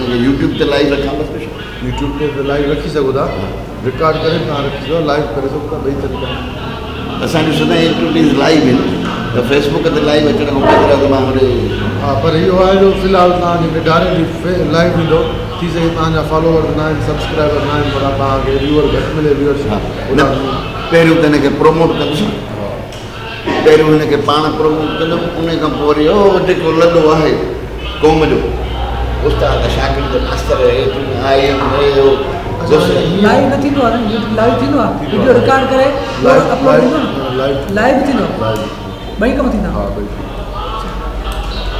उनखे यूट्यूब ते लाइव रखां बसि यूट्यूब ते लाइव रखी सघो था, रिकॉर्ड करे तव्हां रखी सघो, लाइव करे सघो था, ॿई तरीक़ा। असांजो सदाईं एक्टिविटीज़ लाइव आहिनि त फेसबुक ते लाइव अचण खां पहिरियों त मां वरी हा, पर इहो आहे जो फ़िलहालु तव्हांजे डायरेक्टली लाइव ईंदो, थी सघे तव्हांजा फॉलोवर न आहिनि, सब्सक्राइबर न आहिनि, पर तव्हांखे व्यूअर घटि मिले, व्यूअरशिप पहिरियों त हिनखे प्रोमोट कंदुसि, पहिरियों हिनखे पाण प्रोमोट कंदुमि, उन खां पोइ वरी ओ जेको लॾो आहे क़ौम जो उस्ताद शागिर्द मास्तर आहे लाइव न थींदो आहे, लाइव थींदो आहे, वीडियो रिकॉर्ड करे अपलोड थींदो न, लाइव थींदो, ॿई कम थींदा। हा, ॿई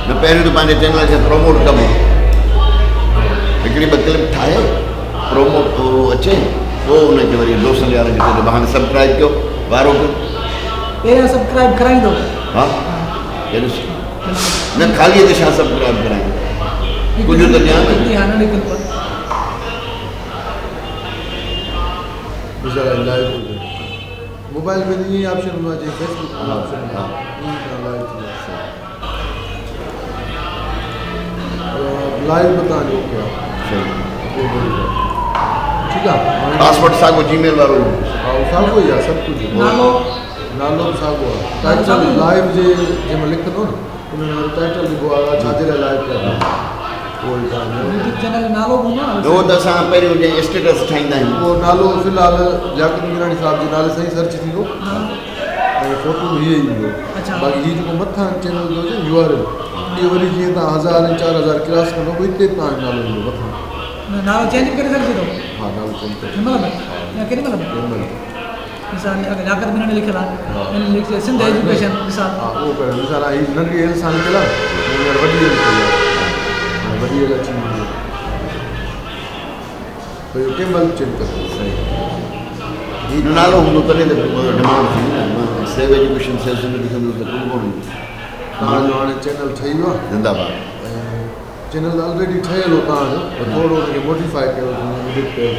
न पहिरियों त पंहिंजे चैनल खे प्रोमोट कबो, हिकिड़ी ॿ क्लिप ठाहे प्रोमोट अचे, पोइ उनखे वरी दोस्तनि यारनि खे चइजो हाणे सब्सक्राइब कयो, वारो कयो, पहिरियों सब्सक्राइब कराईंदो। हा न ख़ाली ते छा सब्सक्राइब कराईंदो, कुझु त ध्यानु लाइव मोबाइल में ईअं ऑप्शन हूंदो आहे, जीअं फेसबुक में ऑप्शन हूंदो आहे, लाइव थींदो आहे, लाइव बि तव्हांजो ओके आहे, ठीकु आहे। पासवर्ड साॻियो जीमेल वारो, हा, उहो साॻियो ई आहे, सभु कुझु नालो बि साॻियो आहे, टाइटल लाइव जे जंहिंमें लिखंदो न उन में टाइटल लिखो आहे छाजे लाइ लाइव कयो, यूट्यूब चैनल जो नालो हूंदो आहे, उहो त असां पहिरियों जीअं स्टेटस ठाहींदा आहियूं, उहो नालो फ़िलहालु लियाकत मीरानी साहिब जे नाले सां ई सर्च थींदो ऐं फोटो बि हीअ ई ईंदो, बाक़ी हीअ जेको मथां चैनल जो हुजे URL इहो वरी जीअं तव्हां 1000 ऐं 4000 क्रॉस कंदो पोइ हिते तव्हांजो नालो ईंदो मथां। नालो चेंज करे सघिजे थो? हा, नालो चेंज करे केॾी महिल मिसाल अगरि लियाकत मीरानी लिखियलु आहे, सिंध एजुकेशन मिसाल, हा, उहो करे मिसाल हीअ नंढी एल सां लिखियलु आहे, हींअर वॾी एल लिखियलु आहे, वॾी एल अची वेंदी त इहो कंहिं महिल चेंज करे सही नालो हूंदो तॾहिं त डिमांड थींदी न, सेव एजुकेशन सेव सिंध लिखंदो त कुझु कोन ईंदो। तव्हांजो हाणे चैनल ठही वियो आहे, ज़िंदाबाद, ऐं चैनल ऑलरेडी ठहियलु हो तव्हांजो, थोरो हुनखे मोडिफाई कयो, एडिट कयो,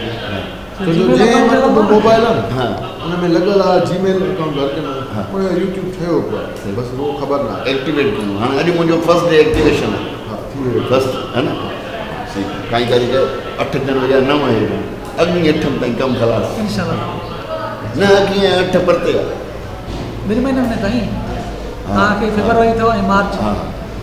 छो जो जंहिं वटि मोबाइल आहे न उन में लॻल आहे जीमेल अकाउंट हर कंहिं उन जो यूट्यूब ठहियो पियो आहे, बसि उहो ख़बर न आहे, एक्टिवेट कयूं। हाणे अॼु मुंहिंजो फर्स्ट डे एक्टिवेशन आहे, हा थी वियो फर्स्ट है न, काई तारीख़ 8 जनवरी या 9 आहे, अॻिनी 8 ताईं कमु ख़लास, न कीअं 8 परते आहे, 2 महीने में ताईं तव्हांखे फेब्रुआरी अथव ऐं मार्च,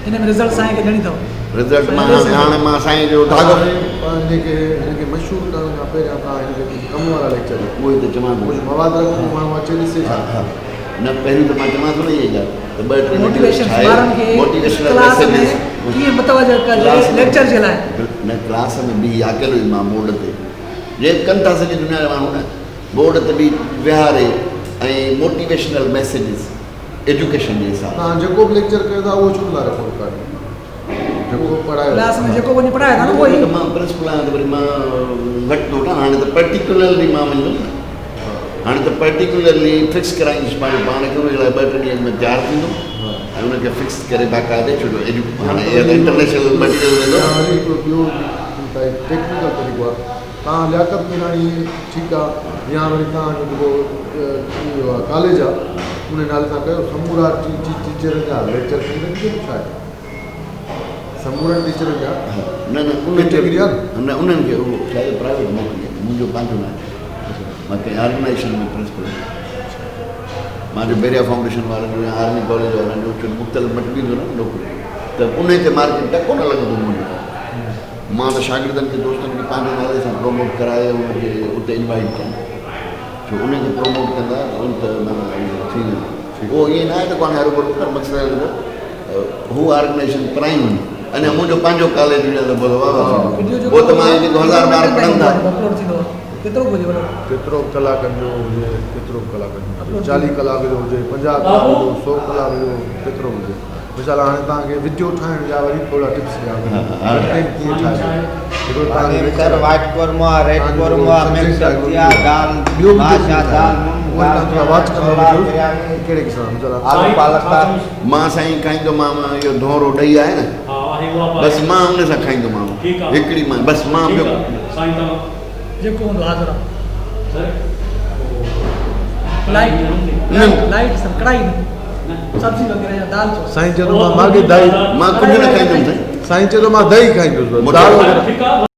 हिन में रिज़ल्ट साईं खे ॾियणी अथव। रिज़ल्ट मां हाणे मां साईं जो धाॻो हिनखे मशहूरु करण खां पहिरियां तव्हां हिनखे कम वारा लेक्चर उहो ई त चवां थो, मवाद रखो माण्हू अचे ॾिसे छा, न पहिरियों त मां चवां थो न इहे ॻाल्हि त 2-3 मोटिवेशन ॿारनि खे क्लास में कीअं मतवजो कजे लेक्चर जे लाइ, न क्लास में बि अकेलो ई मां बोर्ड ते जे कनि था सॼी दुनिया जा माण्हू न बोर्ड ते बि विहारे ऐं मोटिवेशनल मैसेजिस एजुकेशन जे हिसाब तव्हां जेको बि लेक्चर कयो था उहो छो न रखो रिकॉर्ड, जेको पढ़ायो क्लास में जेको वञी पढ़ायो था न उहो ई मां प्रिंसिपल आहियां त वरी मां घटि थो वठां, हाणे त पर्टिकुलरली मां वञंदुमि, हाणे त पर्टिकुलरली फिक्स कराईंदुसि पंहिंजो पाण खे, हुनजे लाइ 2-3 ॾींहंनि में तयारु थींदुमि ऐं हुनखे फिक्स करे बाक़ाइदे छो जो हाणे इंटरनेशनल मटीरियल वेंदो। ॿियो टेक्निकल तरीक़ो आहे, तव्हां लियाकत मीरानी ठीकु आहे, या वरी तव्हांजो जेको इहो आहे कॉलेज आहे उन नाले सां कयो, समूरा टीचर जा लेक्चर छा आहे, समूरा टीचर जा न उन डिग्री आहे न, उन्हनि खे उहो शायदि प्राइवेट मोकिली, मुंहिंजो पंहिंजो न आहे, मां कंहिं ऑर्गेनाइजेशन में प्रिंसिपल आहियां, मुंहिंजो बेरिया फाउंडेशन वारनि जो या आर्मी कॉलेज वारनि जो मुख़्तलिफ़ मटिबी ईंदो न नौकिरी, त उन ते मार्केट टको न लॻंदो मुंहिंजो, मां त शागिर्दनि खे दोस्तनि खे पंहिंजे नाले सां प्रोमोट कराए उनखे उते इनवाइट कयां, छो उनखे प्रोमोट कंदा उन त थी वेंदो, उहो ईअं न आहे त कोन हर मक़सदु हू ऑर्गेनाइजेशन प्राइम हुई, अञा मुंहिंजो पंहिंजो कॉलेज पोइ त मां जेको 1000 ॿार पढ़नि था केतिरो कलाकनि जो हुजे, केतिरो कलाकनि जो 40 कलाक जो हुजे, 50 कलाक जो, 100 कलाक जो, केतिरो हुजे। मिसाल हाणे तव्हांखे वीडियो ठाहिण जा वरी थोरा टिप्स ॾियां, कीअं ठाहिबो, white korma, red korma, mix सब्जियां, दाल, माशा, दाल, वाच कंदो कहिड़े क़िस्म आलू पालक था, मां साईं खाईंदोमांव इहो धोरो ॾही आहे न, बसि मां हुन सां खाईंदोमांव हिकिड़ी मां, बसि मां ॿियो जेको हूंदो हाज़िर लाइट लाइट कढ़ाई सब्जी वग़ैरह या दाल चओ साईं चयो मां मागे दही मां कुझु न खाईंदुमि साईं। साईं चयो मां दही खाईंदुसि मोटो दाल खाए। वग़ैरह ठीकु आहे